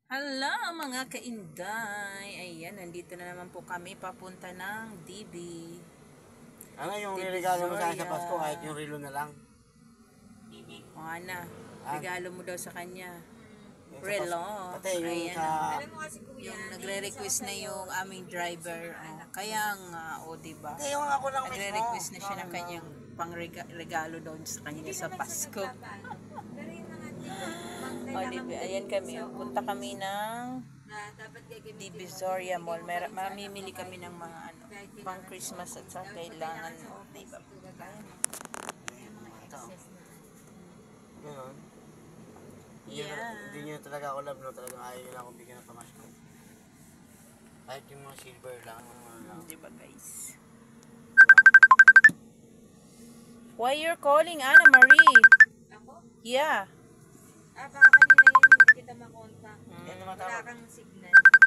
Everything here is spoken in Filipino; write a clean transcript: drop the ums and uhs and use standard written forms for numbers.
Hello mga kainday. Ayan, nandito na naman po kami papunta ng DB. Ano yung DB niregalo mo sa akin sa Zoria. Pasko kahit yung relo na lang? O Ana, regalo mo daw sa kanya. Yung sa Relo. Pasko. Pati yung Ayan, sa... yung nagre-request na yung aming driver. Kaya nga, diba? Pati yung ako lang mismo. Nagre-request na siya ng kanyang pang-regalo doon sa kanya sa Pasko. Diba? Ayan kami. Punta kami ng DB Zoria Mall. Mamimili kami ng mga pang Christmas at sa kailangan. Diba? Ganun. Yeah. Hindi nyo talaga ako love, no? Talagang ayaw nyo na akong bigyan ng pamasko. Kahit yung mga silver lang. Diba guys? Why you're calling Anna Marie? Ako? Yeah. Baka kanina yun, hindi kita makontak. Yan Wala tumatawag. kang signal.